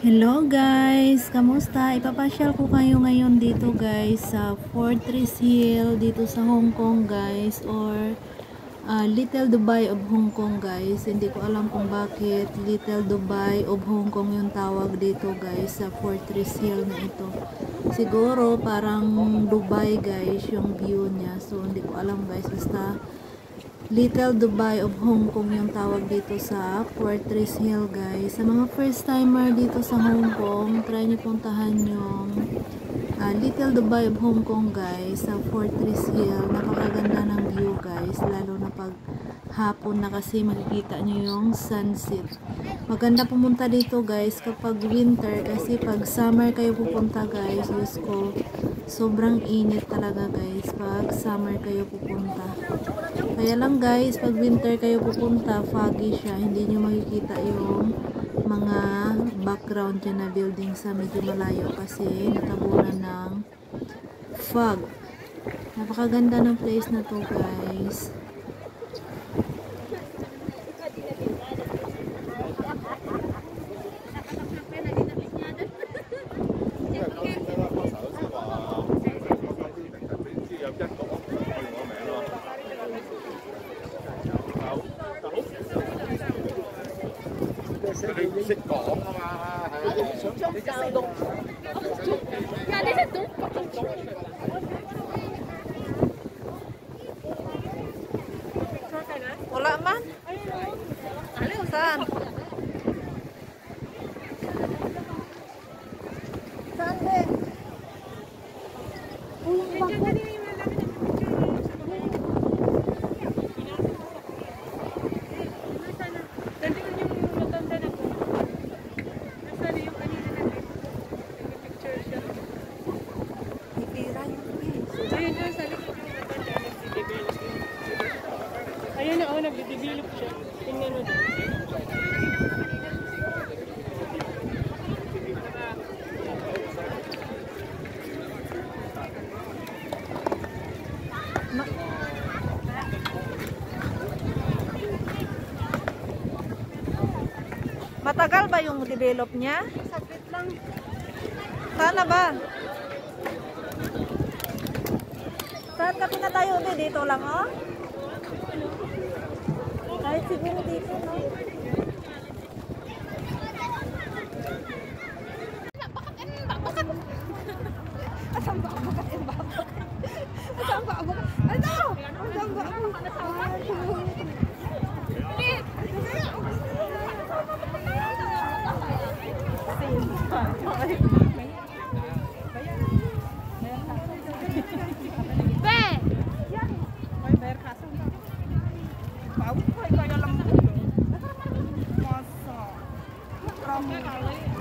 Hello guys! Kamusta? Ipapasyal ko kayo ngayon dito guys sa Fortress Hill dito sa Hong Kong guys, or Little Dubai of Hong Kong guys. Hindi ko alam kung bakit Little Dubai of Hong Kong yung tawag dito guys sa Fortress Hill na ito. Siguro parang Dubai guys yung view niya, so hindi ko alam guys, basta Little Dubai of Hong Kong yung tawag dito sa Fortress Hill guys. Sa mga first timer dito sa Hong Kong, try nyo puntahan yung Little Dubai of Hong Kong guys sa Fortress Hill. Napakaganda ng view guys, lalo na pag hapon na kasi makikita nyo yung sunset. Maganda pumunta dito guys kapag winter, kasi pag summer kayo pupunta guys, Diyos ko, sobrang init talaga guys pag summer kayo pupunta. Kaya lang guys, pag winter kayo pupunta, foggy siya, hindi nyo makikita yung mga background dyan na building sa medyo malayo kasi natabunan ng fog. Napakaganda ng place na to guys. Wala man. Saan? Saan din? Ayun na, nagde-develop siya. Tingnan mo. Matagal ba yung develop niya? Sakit lang. Sana ba? Saan ka pinatayo? Dito lang oh? Kahit siguro dito, no? Asam ba ang bakat and babak? Asam ba ang bakat? Ano? Asam ba ang bakat? Masa.